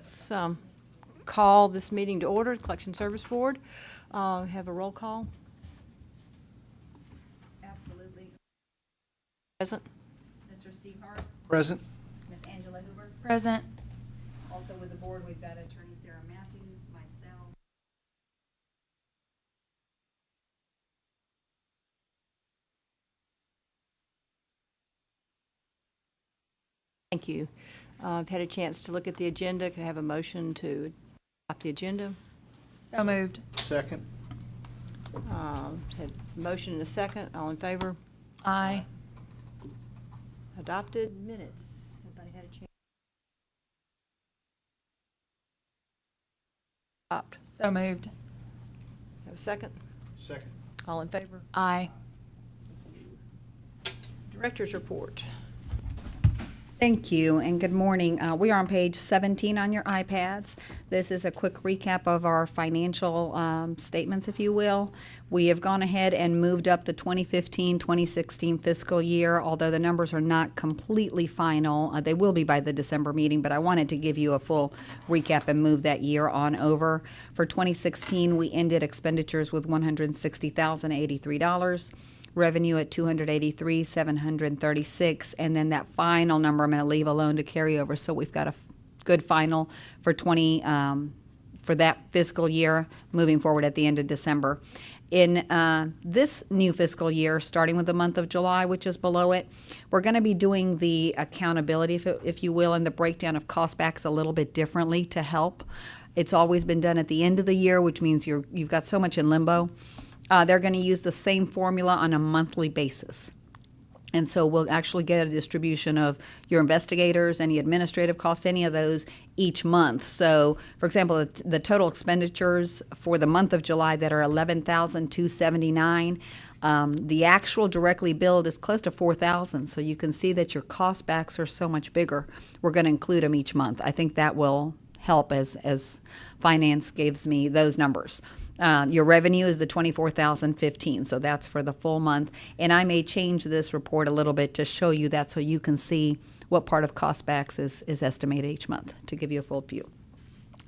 Let's call this meeting to order, Collection Service Board. Have a roll call. Absolutely. Present. Mr. Steve Hart, Present. Miss Angela Hoover. Present. Also with the board, we've got Attorney Sarah Matthews, myself. Thank you. I've had a chance to look at the agenda. Can I have a motion to adopt the agenda? So moved. Second. Had a motion and a second. All in favor? Aye. Adopted. Minutes. Everybody had a chance? Adopt. So moved. Have a second? Second. All in favor? Aye. Director's report. Thank you, and good morning. We are on page 17 on your iPads. This is a quick recap of our financial statements, if you will. We have gone ahead and moved up the 2015-2016 fiscal year, although the numbers are not completely final. They will be by the December meeting, but I wanted to give you a full recap and move that year on over. For 2016, we ended expenditures with $160,083. Revenue at $283,736, and then that final number I'm going to leave alone to carry over. So we've got a good final for for that fiscal year moving forward at the end of December. In this new fiscal year, starting with the month of July, which is below it, we're going to be doing the accountability, if you will, and the breakdown of cost backs a little bit differently to help. It's always been done at the end of the year, which means you've got so much in limbo. They're going to use the same formula on a monthly basis. And so we'll actually get a distribution of your investigators, any administrative costs, any of those each month. So, for example, the total expenditures for the month of July that are $11,279, the actual directly billed is close to $4,000. So you can see that your cost backs are so much bigger. We're going to include them each month. I think that will help as finance gives me those numbers. Your revenue is the $24,015, so that's for the full month. And I may change this report a little bit to show you that so you can see what part of cost backs is estimated each month to give you a full view.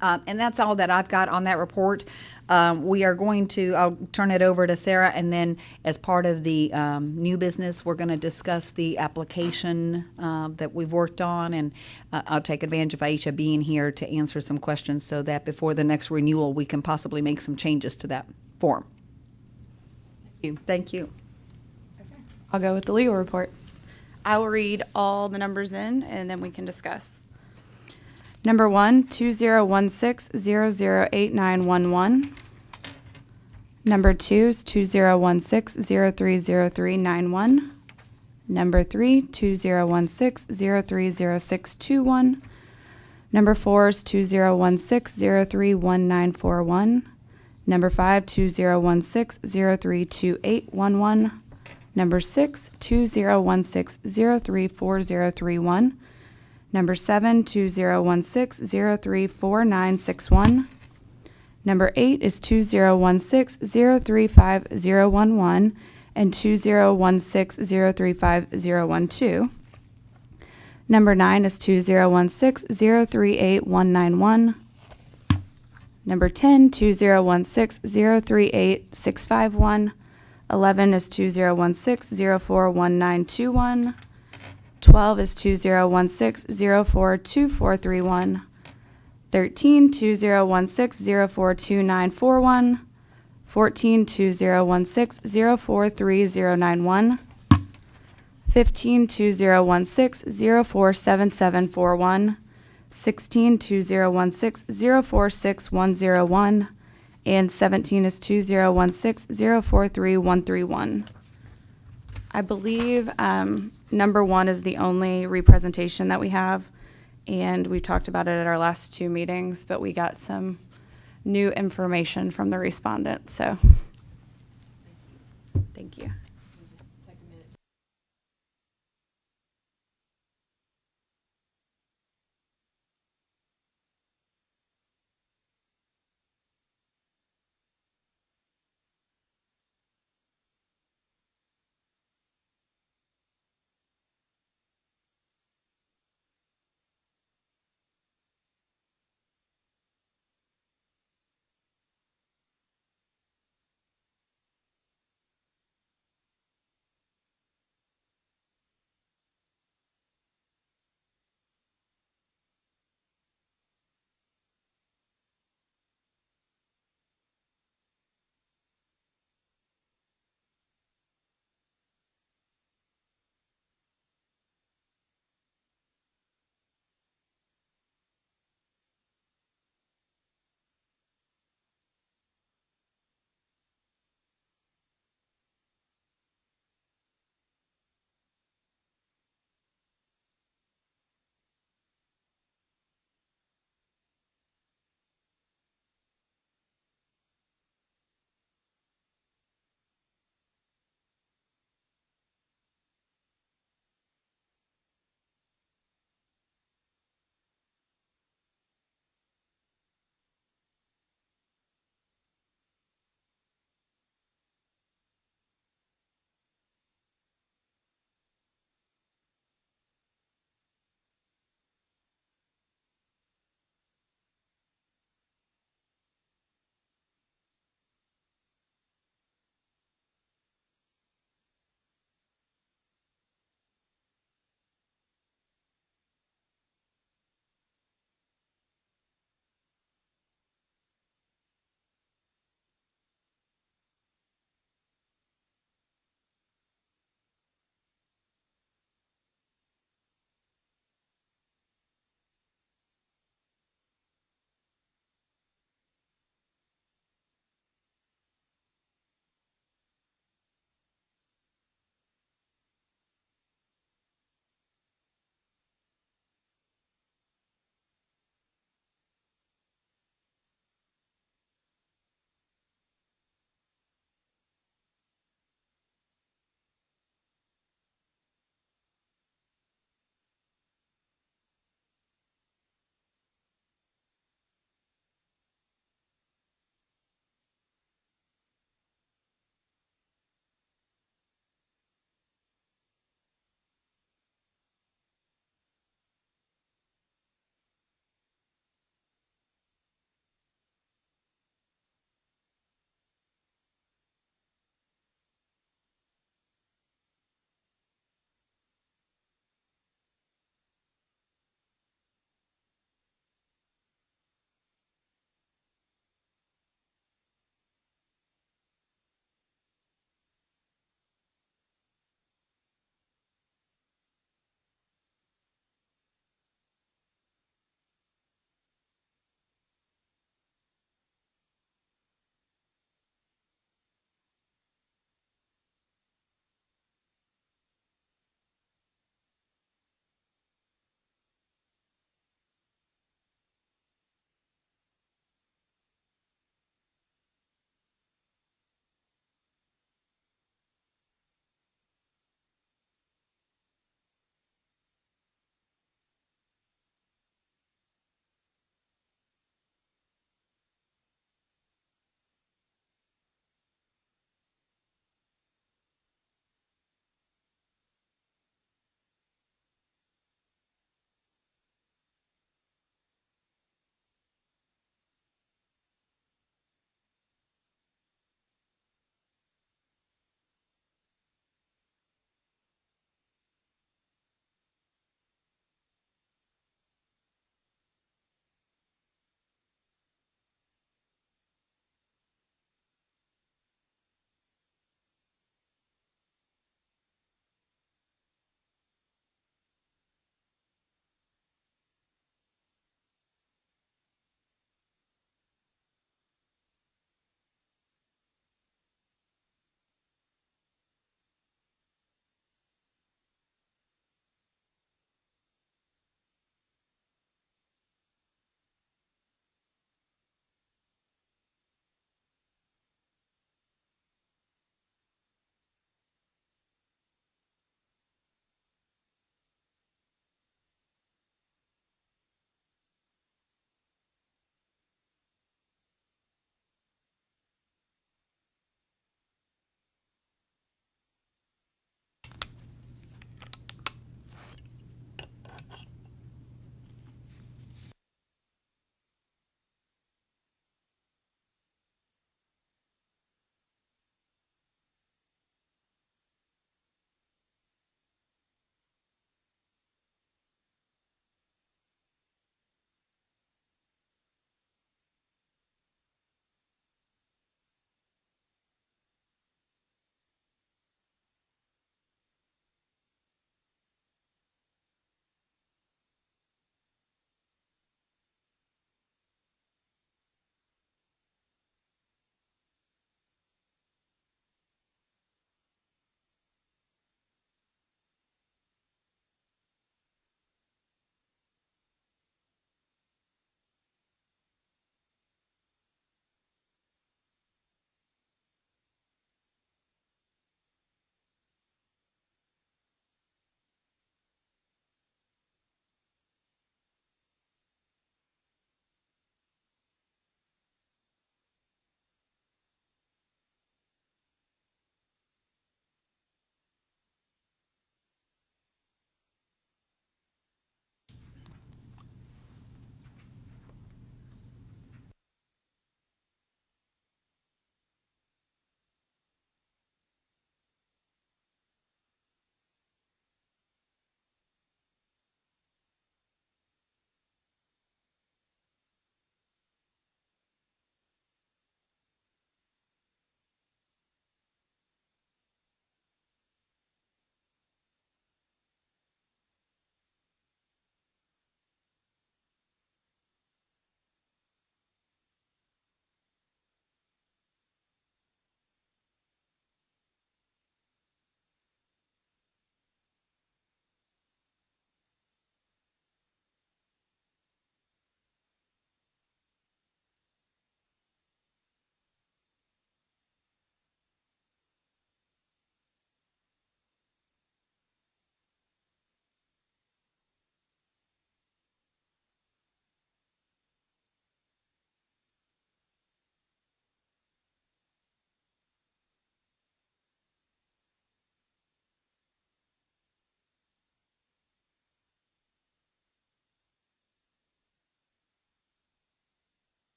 And that's all that I've got on that report. We are going to, I'll turn it over to Sarah, and then as part of the new business, we're going to discuss the application that we've worked on, and I'll take advantage of Aisha being here to answer some questions so that before the next renewal, we can possibly make some changes to that form. Thank you. I'll go with the legal report. I will read all the numbers in, and then we can discuss. Number 1, 2016-008911. Number 2 is 2016-030391. Number 3, 2016-030621. Number 4 is 2016-031941. Number 5, 2016-032811. Number 6, 2016-034031. Number 7, 2016-034961. Number 8 is 2016-035011 and 2016-035012. Number 9 is 2016-038191. Number 10, 2016-038651. 11 is 2016-041921. 12 is 2016-042431. 13, 2016-042941. 14, 2016-043091. 15, 2016-047741. 16, 2016-046101. And 17 is 2016-043131. I believe number 1 is the only representation that we have, and we talked about it at our last 2 meetings, but we got some new information from the respondent, so thank you.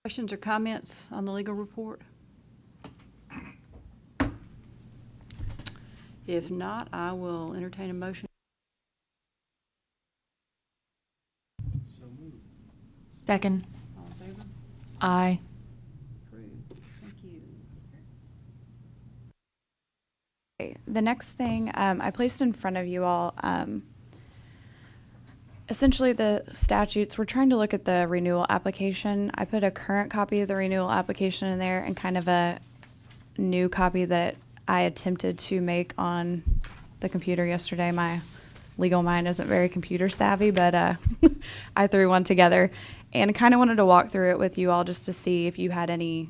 Questions or comments on the legal report? If not, I will entertain a motion. Second. All in favor? Aye. Approved. Thank you. Okay, the next thing I placed in front of you all, essentially the statutes, we're trying to look at the renewal application. I put a current copy of the renewal application in there and kind of a new copy that I attempted to make on the computer yesterday. My legal mind isn't very computer savvy, but I threw one together and kind of wanted to walk through it with you all just to see if you had any,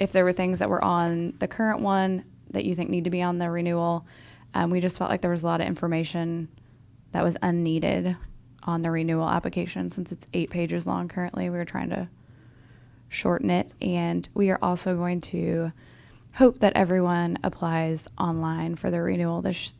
if there were things that were on the current one that you think need to be on the renewal. We just felt like there was a lot of information that was unneeded on the renewal application since it's 8 pages long currently. We were trying to shorten it, and we are also going to hope that everyone applies online for the renewal this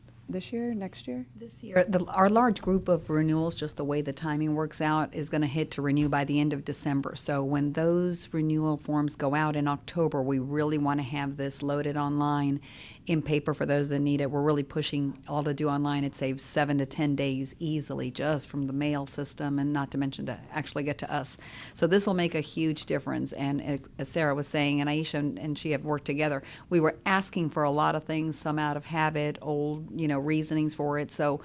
year, next year. This year, our large group of renewals, just the way the timing works out, is going to hit to renew by the end of December. So when those renewal forms go out in October, we really want to have this loaded online in paper for those that need it. We're really pushing all to do online. It saves 7 to 10 days easily just from the mail system, and not to mention to actually get to us. So this will make a huge difference. And as Sarah was saying, and Aisha and she have worked together, we were asking for a lot of things, some out of habit, old, reasonings for it. So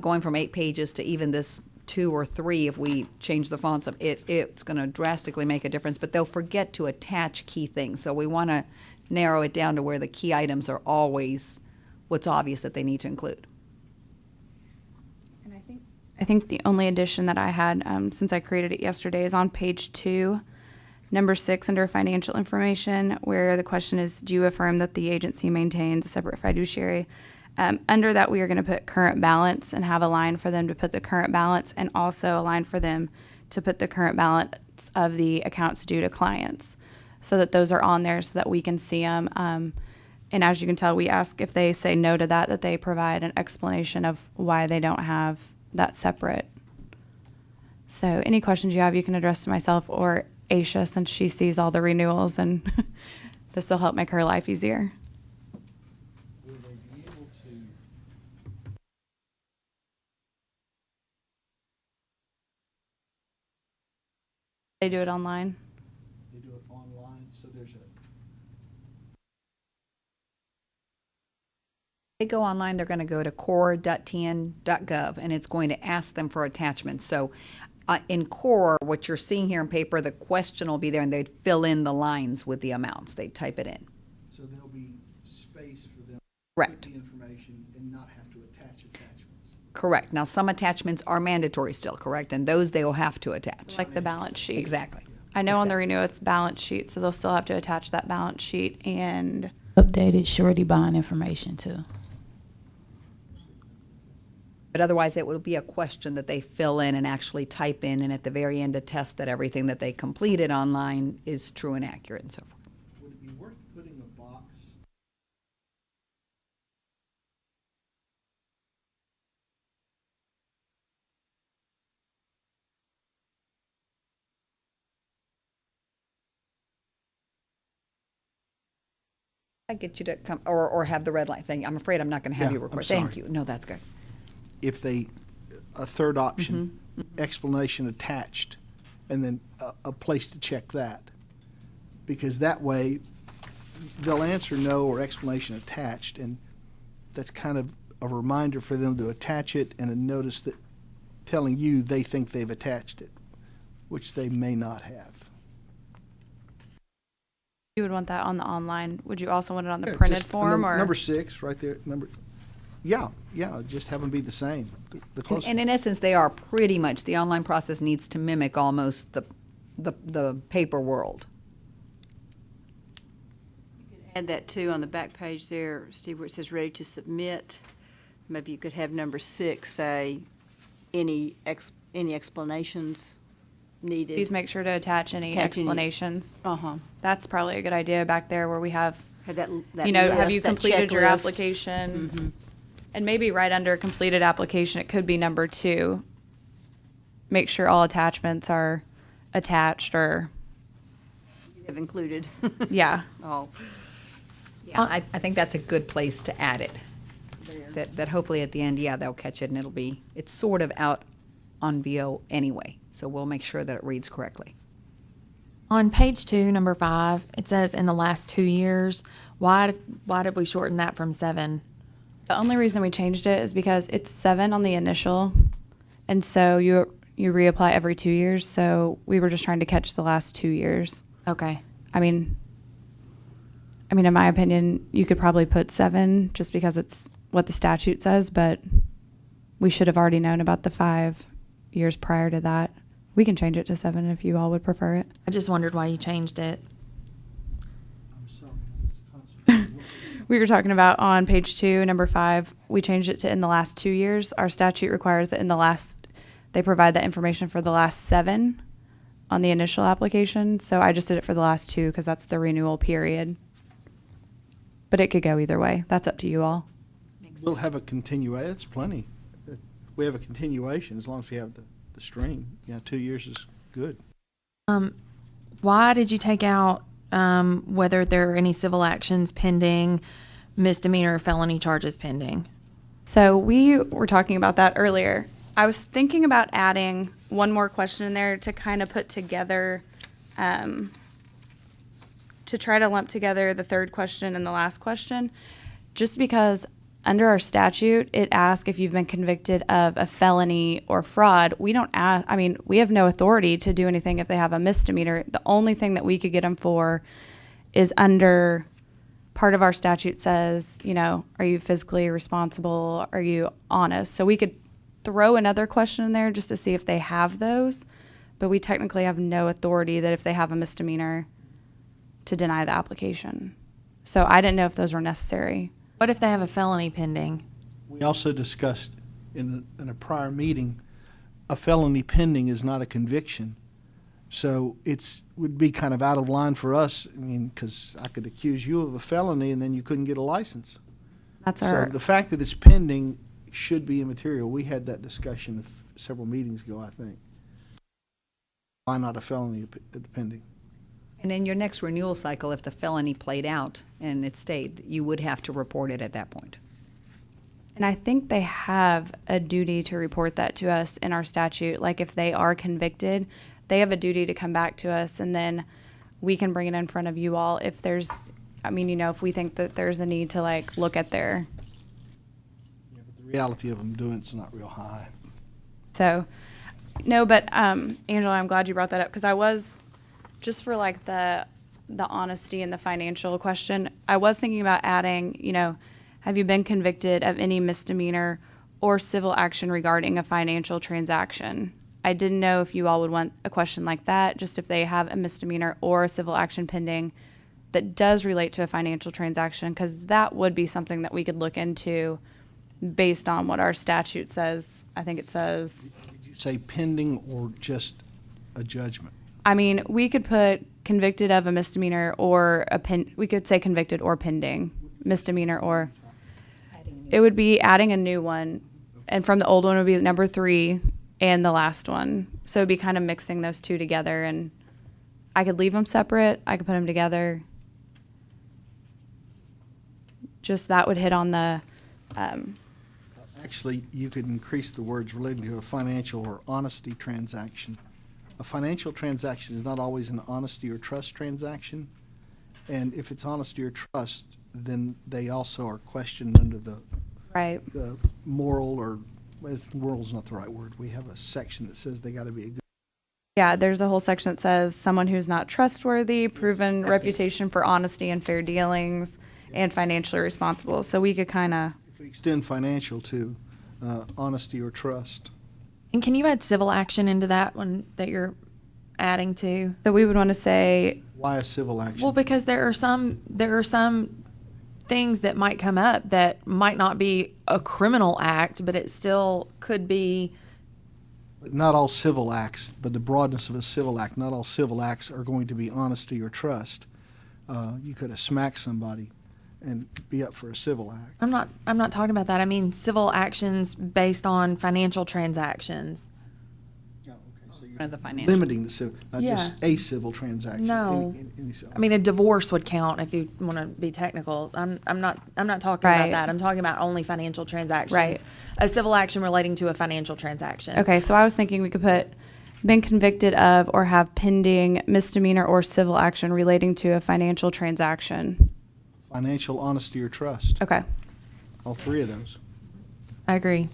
going from 8 pages to even this 2 or 3, if we change the fonts, it's going to drastically make a difference. But they'll forget to attach key things. So we want to narrow it down to where the key items are always what's obvious that they need to include. And I think the only addition that I had since I created it yesterday is on page 2, number 6 under financial information, where the question is, do you affirm that the agency maintains a separate fiduciary? Under that, we are going to put current balance and have a line for them to put the current balance, and also a line for them to put the current balance of the accounts due to clients, so that those are on there so that we can see them. And as you can tell, we ask if they say no to that they provide an explanation of why they don't have that separate. So any questions you have, you can address to myself or Aisha, since she sees all the renewals, and this will help make her life easier. Will they be able to? They do it online. They do it online, so there's a, They go online, they're going to go to core.tn.gov, and it's going to ask them for attachments. So in core, what you're seeing here in paper, the question will be there, and they'd fill in the lines with the amounts. They'd type it in. so there'll be space for them to Correct. put the information and not have to attach attachments. Correct. Now, some attachments are mandatory still, correct? And those they will have to attach. Like the balance sheet. Exactly. I know on the renew it's balance sheet, so they'll still have to attach that balance sheet and Updated surety bond information too. But otherwise, it will be a question that they fill in and actually type in, and at the very end, attest that everything that they completed online is true and accurate and so forth. Would it be worth putting a box? I get you to come, or have the red light thing. I'm afraid I'm not going to have Yeah, you I'm record. Thank sorry. you. No, that's good. If a third option, explanation attached, and then a place to check that. Because that way, they'll answer no or explanation attached, and that's kind of a reminder for them to attach it, and a notice that telling you they think they've attached it, which they may not have. you would want that on the online. Would you also want it on the Yeah, printed just form, or? Number 6, right there, yeah, just have them be the same, the closer. And in essence, they are pretty much, the online process needs to mimic almost the paper world. Add that too on the back page there, Steve, where it says ready to submit. Maybe you could have number 6 say any explanations needed. Please make sure to attach any Attach any- explanations. Uh-huh. That's probably a good idea back there where we have, Have that have list, you that completed your checklist. application? And maybe right under completed application, it could be number 2. Make sure all attachments are attached, or have included. Yeah. Oh, Yeah, I think that's a good place to add it. That hopefully at the end, yeah, they'll catch it and it's sort of out on VO anyway. So we'll make sure that it reads correctly. On page 2, number 5, it says in the last 2 years. Why did we shorten that from 7? The only reason we changed it is because it's 7 on the initial, and so you reapply every 2 years. So we were just trying to catch the last 2 years. Okay. I mean, in my opinion, you could probably put 7 just because it's what the statute says, but we should have already known about the 5 years prior to that. We can change it to 7 if you all would prefer it. I just wondered why you changed it. I'm sorry. We were talking about on page 2, number 5, we changed it to in the last 2 years. Our statute requires that they provide that information for the last 7 on the initial application. So I just did it for the last 2 because that's the renewal period. But it could go either way. That's up to you all. We'll have a continuation. That's plenty. We have a continuation as long as we have the stream. 2 years is good. Why did you take out whether there are any civil actions pending, misdemeanor or felony charges pending? So we were talking about that earlier. I was thinking about adding one more question in there to kind of put together, to try to lump together the third question and the last question, just because under our statute, it asks if you've been convicted of a felony or fraud. We don't ask, we have no authority to do anything if they have a misdemeanor. The only thing that we could get them for is under part of our statute says, are you fiscally responsible? Are you honest? So we could throw another question in there just to see if they have those, but we technically have no authority that if they have a misdemeanor to deny the application. So I didn't know if those were necessary. What if they have a felony pending? We also discussed in a prior meeting, a felony pending is not a conviction. So would be kind of out of line for us, because I could accuse you of a felony and then you couldn't get a license. That's So our, the fact that it's pending should be immaterial. We had that discussion several meetings ago, I think. Why not a felony pending? And in your next renewal cycle, if the felony played out and it stayed, you would have to report it at that point. and I think they have a duty to report that to us in our statute. Like if they are convicted, they have a duty to come back to us and then we can bring it in front of you all if there's, if we think that there's a need to look at their, Yeah, but the reality of them doing it's not real high. so, no, but Angela, I'm glad you brought that up because I was, just for the honesty and the financial question, I was thinking about adding, have you been convicted of any misdemeanor or civil action regarding a financial transaction? I didn't know if you all would want a question like that, just if they have a misdemeanor or a civil action pending that does relate to a financial transaction, because that would be something that we could look into based on what our statute says. I think it says, Did you say pending or just a judgment? we could put convicted of a misdemeanor or we could say convicted or pending misdemeanor, or it would be adding a new one. And from the old one would be number 3 and the last one. So it'd be kind of mixing those two together, and I could leave them separate. I could put them together. Just that would hit on the, Actually, you could increase the words relating to a financial or honesty transaction. A financial transaction is not always an honesty or trust transaction. And if it's honesty or trust, then they also are questioned under the right. moral moral's not the right word. We have a section that says they got to be a good. Yeah, there's a whole section that says someone who's not trustworthy, proven reputation for honesty and fair dealings, and financially responsible. So we could kind of, If we extend financial to honesty or trust. And can you add civil action into that one that you're adding to? so we would want to say, Why a civil action? Well, because there are some things that might come up that might not be a criminal act, but it still could be. But not all civil acts, but the broadness of a civil act, not all civil acts are going to be honesty or trust. You could have smacked somebody and be up for a civil act. I'm not talking about that. I mean civil actions based on financial transactions. Yeah, okay, so Of the financial. limiting the civil, not just Yeah. a civil transaction. No. Any civil. I mean, a divorce would count if you want to be technical. I'm not talking about Right. that. I'm talking about only financial transactions. Right. A civil action relating to a financial transaction. Okay, so I was thinking we could put been convicted of or have pending misdemeanor or civil action relating to a financial transaction. Financial honesty or trust, Okay. all three of those. I agree.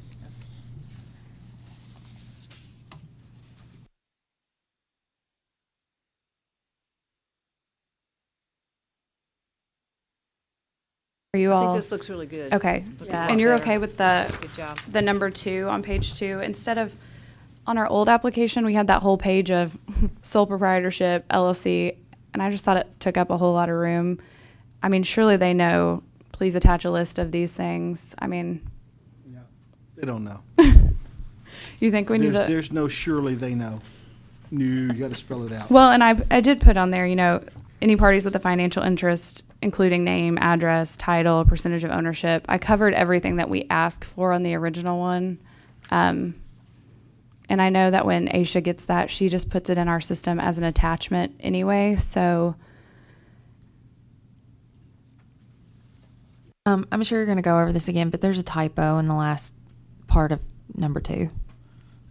Are you I think all this looks really good. okay? Looks Yeah. a lot And you're better. okay with the Good job. number 2 on page 2 instead of on our old application we had that whole page of sole proprietorship LLC, and I just thought it took up a whole lot of room. I mean, surely they know. Please attach a list of these things. I mean, They don't know. you think we need to? There's no surely they know. No, you got to spell it out. Well, and I did put on there, any parties with a financial interest, including name, address, title, percentage of ownership. I covered everything that we asked for on the original one. And I know that when Aisha gets that, she just puts it in our system as an attachment anyway. So, I'm sure you're going to go over this again, but there's a typo in the last part of number 2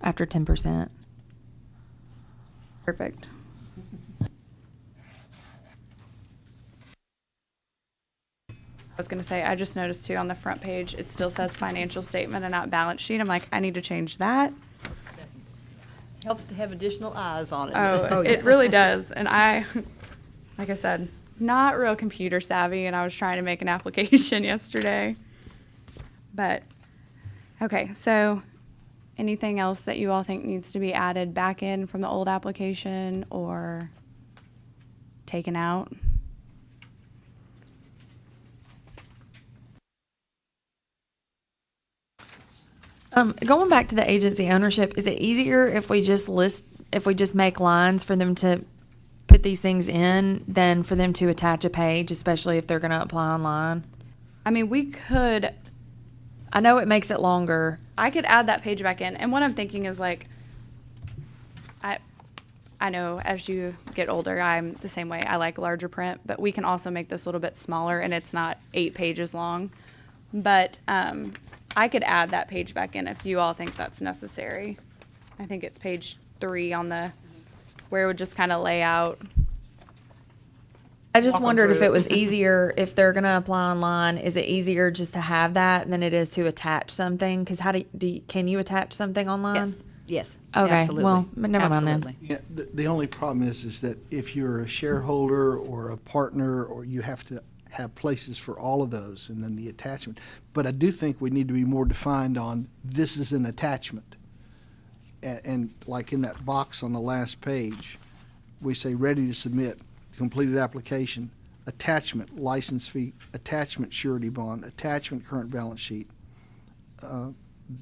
after 10%. perfect. I was going to say, I just noticed too on the front page, it still says financial statement and not balance sheet. I'm like, I need to change that. Helps to have additional eyes on it. Oh, it really does. And like I said, not real computer savvy, and I was trying to make an application yesterday. But, okay, so anything else that you all think needs to be added back in from the old application or taken out? Going back to the agency ownership, is it easier if we just make lines for them to put these things in than for them to attach a page, especially if they're going to apply online? I mean, we could, I know it makes it longer. I could add that page back in. And what I'm thinking is like, I know as you get older, I'm the same way. I like larger print, but we can also make this a little bit smaller and it's not 8 pages long. But I could add that page back in if you all think that's necessary. I think it's page 3 on where it would just kind of lay out. I just Walk 'em wondered if through it it. was easier if they're going to apply online. Is it easier just to have that than it is to attach something? Because can you attach something online? Yes, yes. Okay, absolutely. well, but never mind then. Absolutely. Yeah, the only problem is that if you're a shareholder or a partner, or you have to have places for all of those, and then the attachment. But I do think we need to be more defined on this is an attachment. And like in that box on the last page, we say ready to submit, completed application, attachment, license fee, attachment, surety bond, attachment, current balance sheet,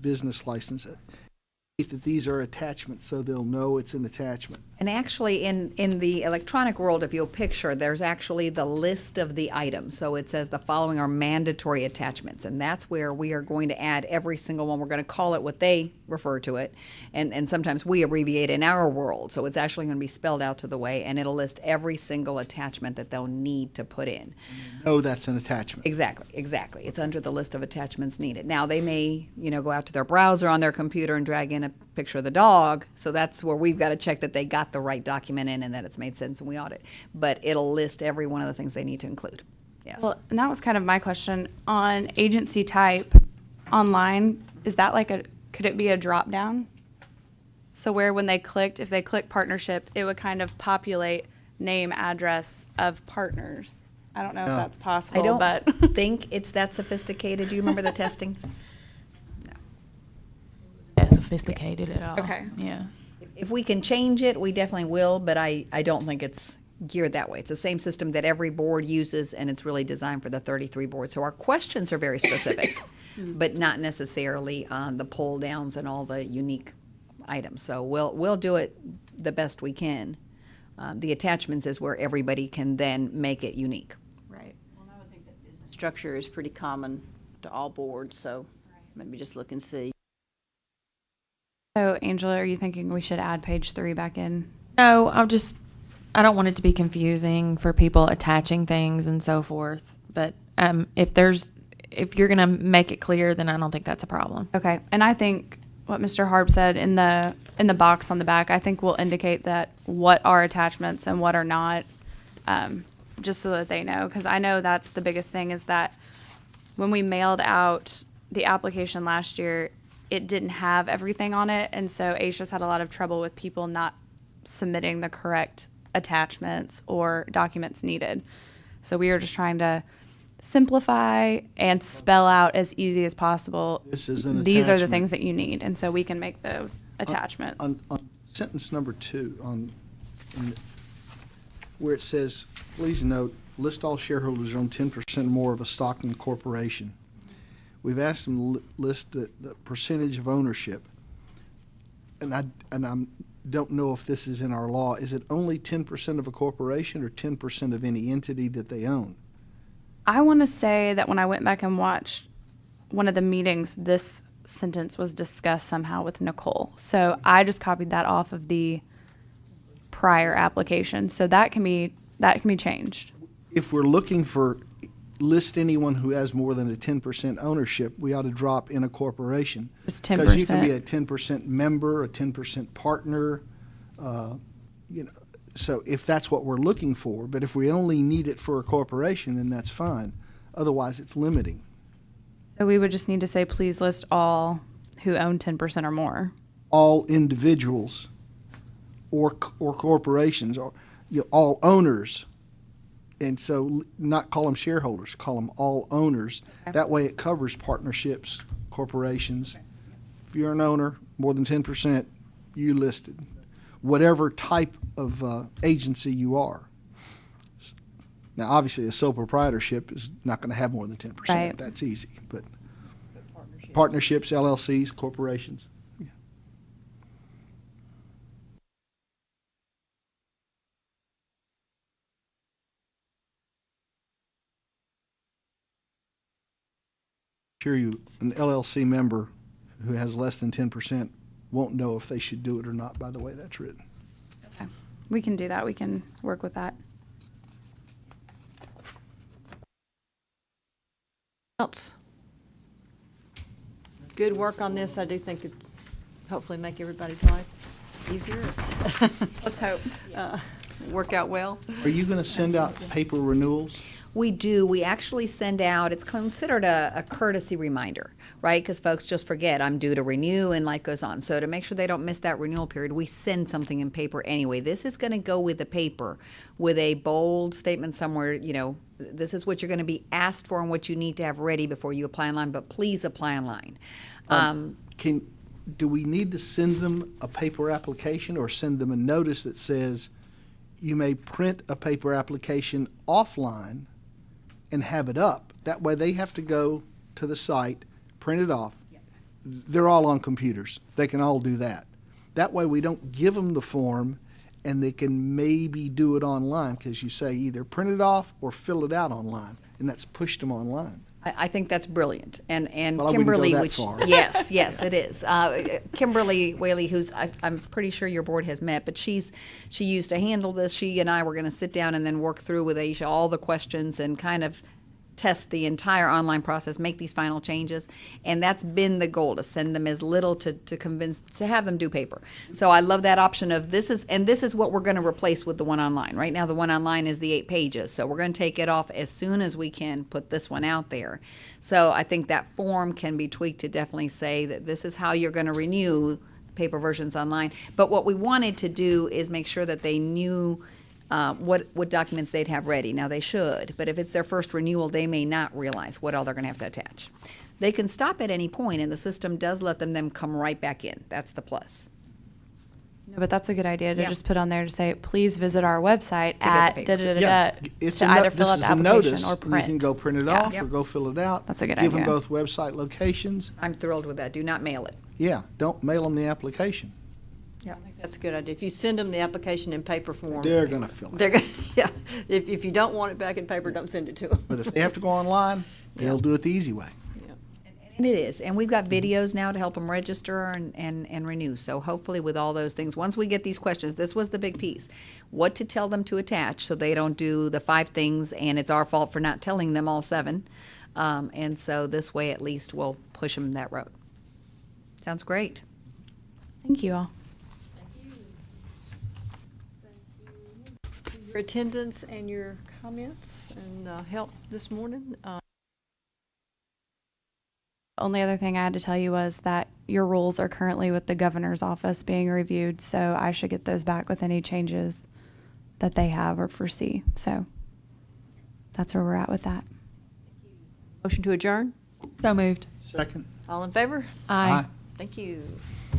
business license. That these are attachments so they'll know it's an attachment. And actually, in the electronic world, if you'll picture, there's actually the list of the items. So it says the following are mandatory attachments, and that's where we are going to add every single one. We're going to call it what they refer to it, and sometimes we abbreviate in our world. So it's actually going to be spelled out to the way, and it'll list every single attachment that they'll need to put in. Oh, that's an attachment. Exactly. It's under the list of attachments needed. Now, they may, go out to their browser on their computer and drag in a picture of the dog. So that's where we've got to check that they got the right document in and that it's made sense and we audit. But it'll list every one of the things they need to include. Yes. Well, and that was kind of my question. On agency type online, is that could it be a drop down? So where when if they click partnership, it would kind of populate name, address of partners. I don't know if No. that's possible, I don't but think it's that sophisticated. Do you remember the testing? That sophisticated at all. Okay. Yeah. If we can change it, we definitely will, but I don't think it's geared that way. It's the same system that every board uses, and it's really designed for the 33 boards. So our questions are very specific, but not necessarily on the pull downs and all the unique items. So we'll do it the best we can. The attachments is where everybody can then make it unique. right. Structure is pretty common to all boards, so maybe just look and see. So Angela, are you thinking we should add page 3 back in? No, I don't want it to be confusing for people attaching things and so forth. But if you're gonna make it clear, then I don't think that's a problem. Okay, and I think what Mr. Harb said in the box on the back, I think will indicate that what are attachments and what are not, just so that they know, because I know that's the biggest thing is that when we mailed out the application last year, it didn't have everything on it, and so ASHA's had a lot of trouble with people not submitting the correct attachments or documents needed. So we are just trying to simplify and spell out as easy as possible. This is an These are the attachment. things that you need, and so we can make those attachments. On sentence number 2, where it says, please note, list all shareholders who own 10% or more of a stock in the corporation. We've asked them to list the percentage of ownership. And I don't know if this is in our law. Is it only 10% of a corporation or 10% of any entity that they own? I want to say that when I went back and watched one of the meetings, this sentence was discussed somehow with Nicole. So I just copied that off of the prior application. So that can be changed. If we're looking for list anyone who has more than a 10% ownership, we ought to drop in a corporation. Just Because you can be 10%. a 10% member, a 10% partner, so if that's what we're looking for, but if we only need it for a corporation, then that's fine. Otherwise, it's limiting. So we would just need to say, please list all who own 10% or more. All individuals or corporations, or all owners. And so not call them shareholders, call them all owners. Okay. That way it covers partnerships, corporations. If you're an owner, more than 10%, you listed. Whatever type of agency you are. Now, obviously, a sole proprietorship is not going to have more than 10%. Right. That's easy. But partnerships, LLCs, corporations. Yeah. Sure, an LLC member who has less than 10% won't know if they should do it or not by the way that's written. Okay. We can do that. We can work with that. Else? Good work on this. I do think it hopefully make everybody's life easier. Let's hope. Work out well. Are you going to send out paper renewals? We do. We actually send out, it's considered a courtesy reminder, right? Because folks just forget, I'm due to renew, and life goes on. So to make sure they don't miss that renewal period, we send something in paper anyway. This is going to go with the paper with a bold statement somewhere, this is what you're going to be asked for and what you need to have ready before you apply online, but please apply online. Do we need to send them a paper application or send them a notice that says you may print a paper application offline and have it up? That way they have to go to the site, print it off. They're all on computers. They can all do that. That way we don't give them the form and they can maybe do it online, because you say either print it off or fill it out online, and that's pushed them online. I think that's brilliant, and Well, I wouldn't go Kimberly, that which far. yes, it is. Kimberly Whaley, who's I'm pretty sure your board has met, but she used to handle this. She and I were going to sit down and then work through with Aisha all the questions and kind of test the entire online process, make these final changes, and that's been the goal, to send them as little to have them do paper. So I love that option of this is what we're going to replace with the one online. Right now the one online is the 8 pages, so we're going to take it off as soon as we can put this one out there. So I think that form can be tweaked to definitely say that this is how you're going to renew paper versions online. But what we wanted to do is make sure that they knew what documents they'd have ready. Now, they should, but if it's their first renewal, they may not realize what all they're going to have to attach. They can stop at any point, and the system does let them come right back in. That's the plus. No, but that's a good idea to Yeah. just put on there to say, please visit our website get at the papers. da-da-da-da, to either fill out the application or You print. can go print it Yeah. off Yep. or go fill it out. That's a good Give them idea. both website locations. I'm thrilled with that. Do not mail it. Yeah, don't mail them the application. I think that's a good idea. If you send them the application in paper form, They're going to fill it. they're going, yeah. If you don't want it back in paper, don't send it to them. But if they have to go online, they'll do it the easy way. And it is, and we've got videos now to help them register and renew. So hopefully with all those things, once we get these questions, this was the big piece. What to tell them to attach so they don't do the 5 things and it's our fault for not telling them all 7. And so this way at least we'll push them that road. Sounds great. Thank you all. Your attendance and your comments and help this morning. Only other thing I had to tell you was that your rules are currently with the governor's office being reviewed, so I should get those back with any changes that they have or foresee. So that's where we're at with that. Motion to adjourn. So moved. Second? All in favor? Aye. Thank you.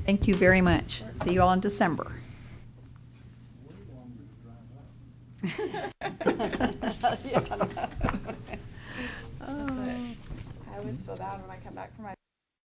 Thank you very much. See you all in December. I always feel bad when I come back from my